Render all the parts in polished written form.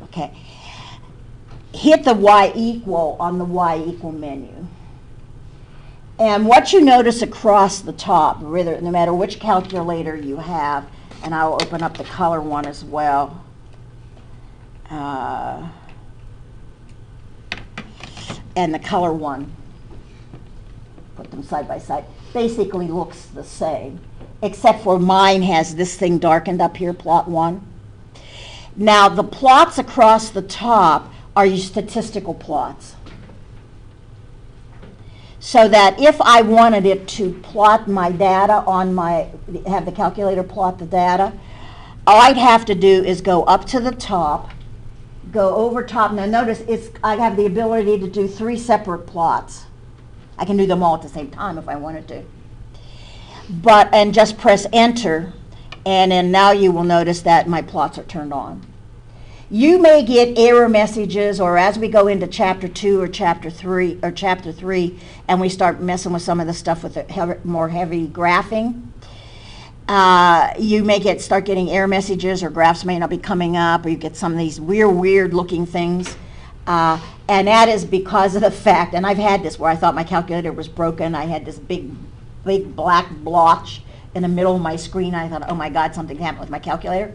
Okay. Hit the Y equal on the Y equal menu. And what you notice across the top, no matter which calculator you have, and I'll open up the color one as well. And the color one, put them side by side, basically looks the same, except for mine has this thing darkened up here, plot 1. Now, the plots across the top are your statistical plots. So that if I wanted it to plot my data on have the calculator plot the data, all I'd have to do is go up to the top, go over top. Now notice I have the ability to do 3 separate plots. I can do them all at the same time if I wanted to. And just press enter, and then now you will notice that my plots are turned on. You may get error messages, or as we go into chapter 2 or chapter 3, and we start messing with some of the stuff with the more heavy graphing, you may start getting error messages, or graphs may not be coming up, or you get some of these weird looking things. And that is because of the fact, and I've had this where I thought my calculator was broken. I had this big black blotch in the middle of my screen. I thought, oh my God, something happened with my calculator.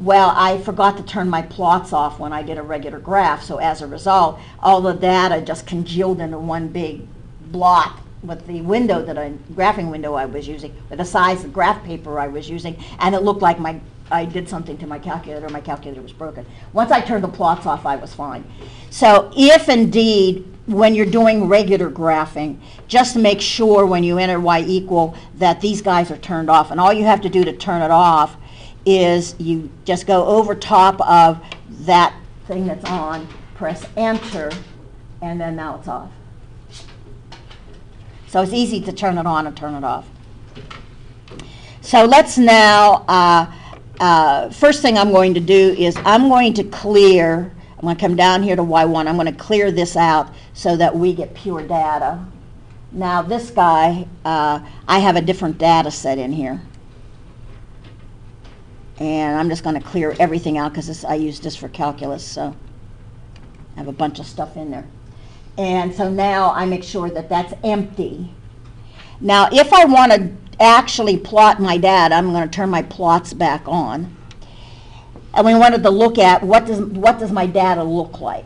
Well, I forgot to turn my plots off when I did a regular graph, so as a result, all the data just congealed into one big blot with the window graphing window I was using, with the size of graph paper I was using, and it looked like I did something to my calculator was broken. Once I turned the plots off, I was fine. So if indeed, when you're doing regular graphing, just make sure when you enter Y equal that these guys are turned off, and all you have to do to turn it off is you just go over top of that thing that's on, press enter, and then now it's off. So it's easy to turn it on and turn it off. So let's now, first thing I'm going to do is I'm going to come down here to Y1, I'm going to clear this out so that we get pure data. Now this guy, I have a different data set in here. And I'm just going to clear everything out because I use this for calculus, so I have a bunch of stuff in there. And so now I make sure that that's empty. Now if I want to actually plot my data, I'm going to turn my plots back on. And we wanted to look at what does my data look like.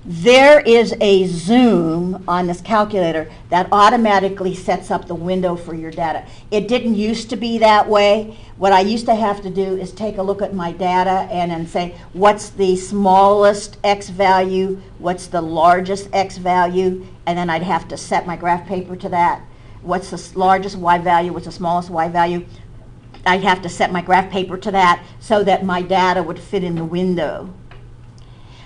There is a zoom on this calculator that automatically sets up the window for your data. It didn't used to be that way. What I used to have to do is take a look at my data and then say, what's the smallest X value, what's the largest X value, and then I'd have to set my graph paper to that. What's the largest Y value, what's the smallest Y value? I'd have to set my graph paper to that so that my data would fit in the window.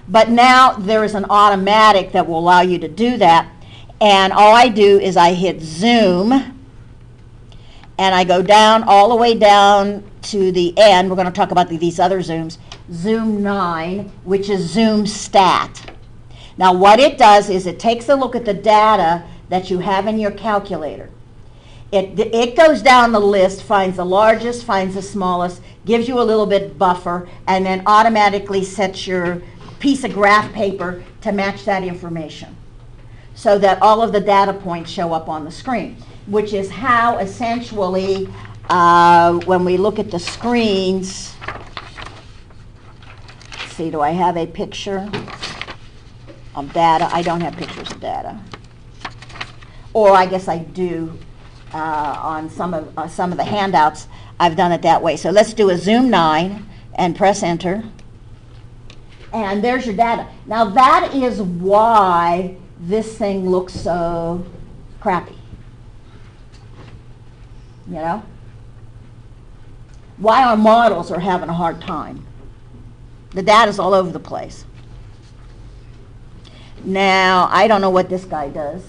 But now there is an automatic that will allow you to do that, and all I do is I hit zoom, and I go down all the way down to the end. We're going to talk about these other zooms. Zoom 9, which is zoom stat. Now what it does is it takes a look at the data that you have in your calculator. It goes down the list, finds the largest, finds the smallest, gives you a little bit buffer, and then automatically sets your piece of graph paper to match that information so that all of the data points show up on the screen, which is how essentially when we look at the screens, let's see, do I have a picture of data? I don't have pictures of data. Or I guess I do on some of the handouts. I've done it that way. So let's do a zoom 9 and press enter. And there's your data. Now that is why this thing looks so crappy. You know? Why our models are having a hard time. The data's all over the place. Now, I don't know what this guy does.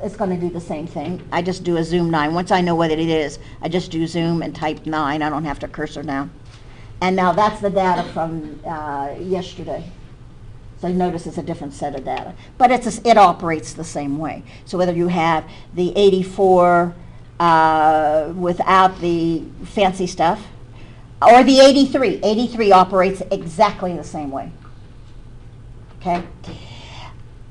It's going to do the same thing. I just do a zoom 9. Once I know what it is, I just do zoom and type 9. I don't have to cursor now. And now that's the data from yesterday. So notice it's a different set of data. But it operates the same way. So whether you have the 84 without the fancy stuff, or the 83. 83 operates exactly the same way. Okay?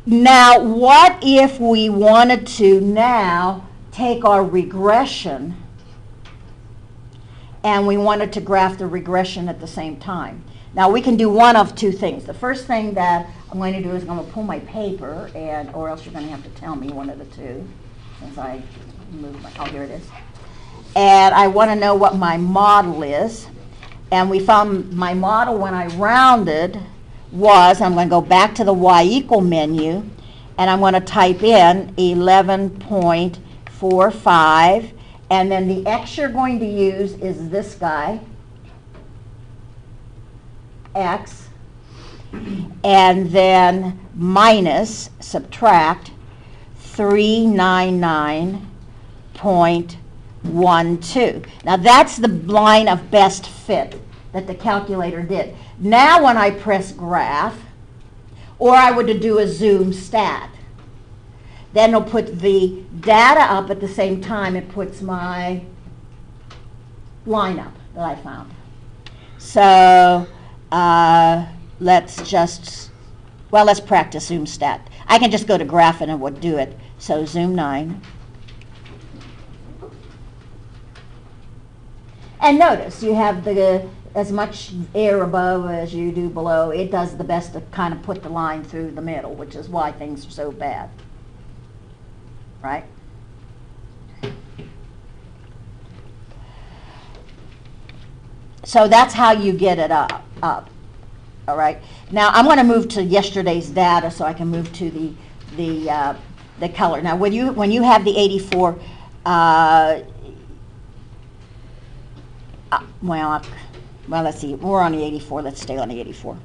Now, what if we wanted to now take our regression and we wanted to graph the regression at the same time? Now, we can do one of two things. The first thing that I'm going to do is I'm going to pull my paper, or else you're going to have to tell me one of the two, since I moved my, oh, here it is. And I want to know what my model is. And we found my model when I rounded was, I'm going to go back to the y equal menu, and I'm going to type in 11.45, and then the x you're going to use is this guy, x, and then minus, subtract 399.12. Now that's the line of best fit that the calculator did. Now when I press graph, or I would do a zoom stat, then it'll put the data up at the same time it puts my lineup that I found. So let's practice zoom stat. I can just go to graph and it would do it. So zoom 9. And notice you have as much air above as you do below. It does the best to kind of put the line through the middle, which is why things are so bad. Right? So that's how you get it up. All right. Now I'm going to move to yesterday's data so I can move to the color. Now when you have the 84, well, let's see. We're on the 84. Let's stay on the 84.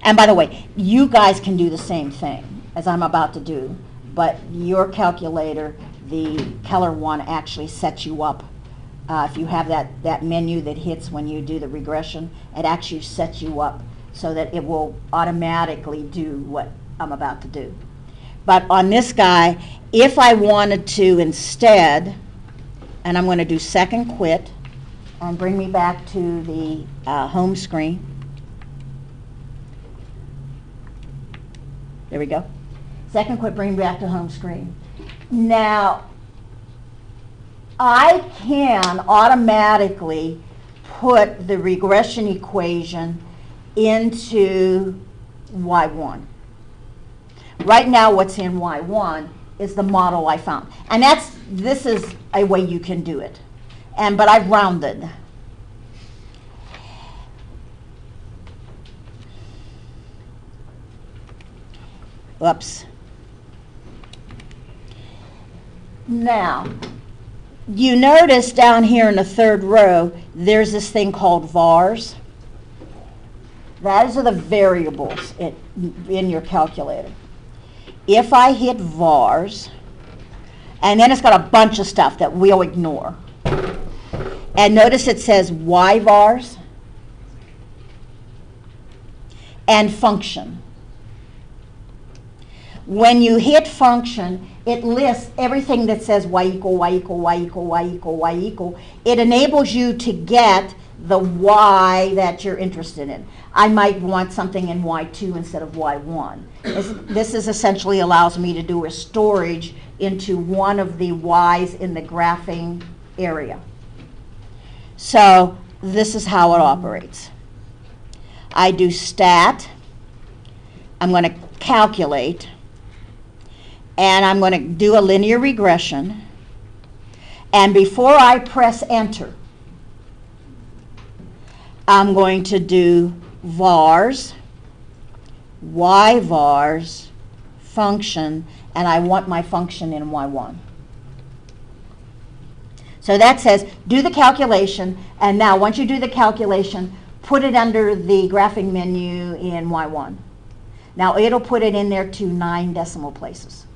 And by the way, you guys can do the same thing as I'm about to do, but your calculator, the color one, actually sets you up. If you have that menu that hits when you do the regression, it actually sets you up so that it will automatically do what I'm about to do. But on this guy, if I wanted to instead, and I'm going to do second quit, and bring me back to the home screen. There we go. Second quit, bring me back to home screen. Now, I can automatically put the regression equation into Y1. Right now, what's in Y1 is the model I found. And this is a way you can do it. But I've rounded. Whoops. Now, you notice down here in the third row, there's this thing called vars. Those are the variables in your calculator. If I hit vars, and then it's got a bunch of stuff that we'll ignore. And notice it says y vars and function. When you hit function, it lists everything that says y equal, y equal, y equal, y equal, y equal. It enables you to get the y that you're interested in. I might want something in y2 instead of y1. This essentially allows me to do a storage into one of the y's in the graphing area. So this is how it operates. I do stat. I'm going to calculate. And I'm going to do a linear regression. And before I press enter, I'm going to do vars, y vars, function, and I want my function in y1. So that says do the calculation, and now once you do the calculation, put it under the graphing menu in y1. Now it'll put it in there to 9 decimal places.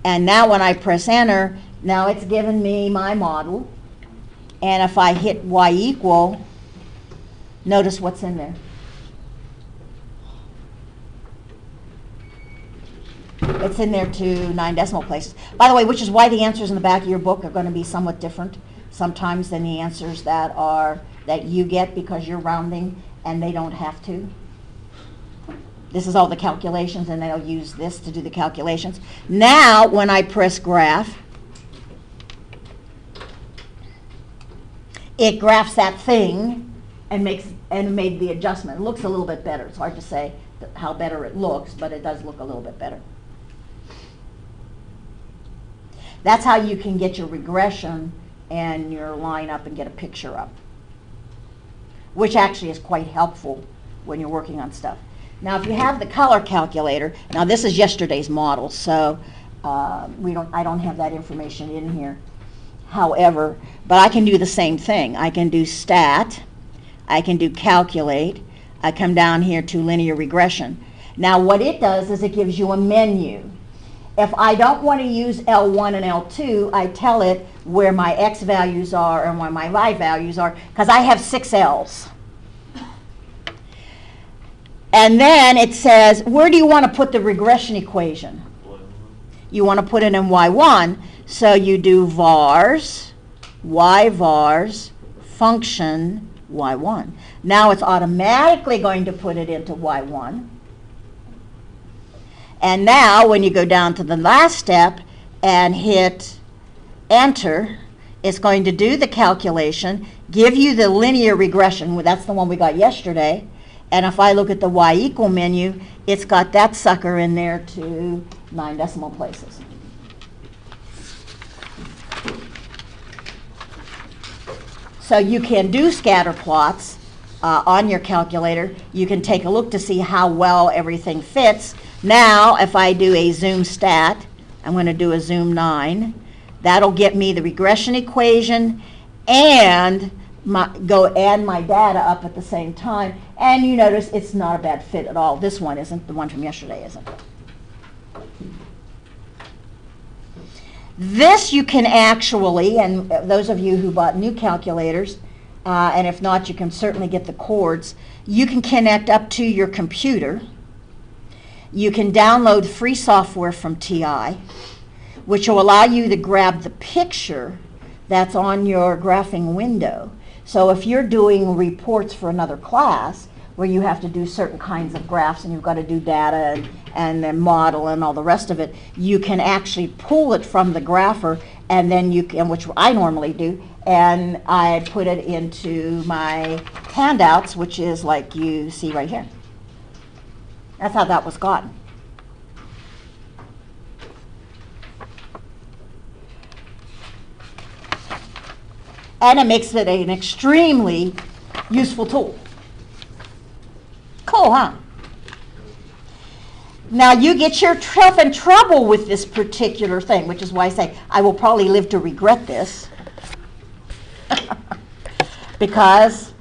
And now when I press enter, now it's given me my model. And if I hit y equal, notice what's in there. It's in there to 9 decimal places. By the way, which is why the answers in the back of your book are going to be somewhat different sometimes than the answers that you get because you're rounding and they don't have to. This is all the calculations, and they'll use this to do the calculations. Now, when I press graph, it graphs that thing and made the adjustment. It looks a little bit better. It's hard to say how better it looks, but it does look a little bit better. That's how you can get your regression and your line up and get a picture up, which actually is quite helpful when you're working on stuff. Now, if you have the color calculator, now this is yesterday's model, so I don't have that information in here. However, but I can do the same thing. I can do stat, I can do calculate, I come down here to linear regression. Now, what it does is it gives you a menu. If I don't want to use L1 and L2, I tell it where my X values are and where my Y values are, because I have 6 L's. And then it says, where do you want to put the regression equation? You want to put it in Y1, so you do vars, Y vars, function, Y1. Now it's automatically going to put it into Y1. And now when you go down to the last step and hit enter, it's going to do the calculation, give you the linear regression. Well, that's the one we got yesterday. And if I look at the Y equal menu, it's got that sucker in there to 9 decimal places. So you can do scatter plots on your calculator. You can take a look to see how well everything fits. Now, if I do a zoom stat, I'm going to do a zoom 9. That'll get me the regression equation and go add my data up at the same time. And you notice it's not a bad fit at all. This one isn't. The one from yesterday isn't. This you can actually, and those of you who bought new calculators, and if not, you can certainly get the cords, you can connect up to your computer. You can download free software from TI, which will allow you to grab the picture that's on your graphing window. So if you're doing reports for another class where you have to do certain kinds of graphs and you've got to do data and then model and all the rest of it, you can actually pull it from the grapher, and then you can, which I normally do, and I put it into my handouts, which is like you see right here. That's how that was gotten. And it makes it an extremely useful tool. Cool, huh? Now you get yourself in trouble with this particular thing, which is why I say I will probably live to regret this. Because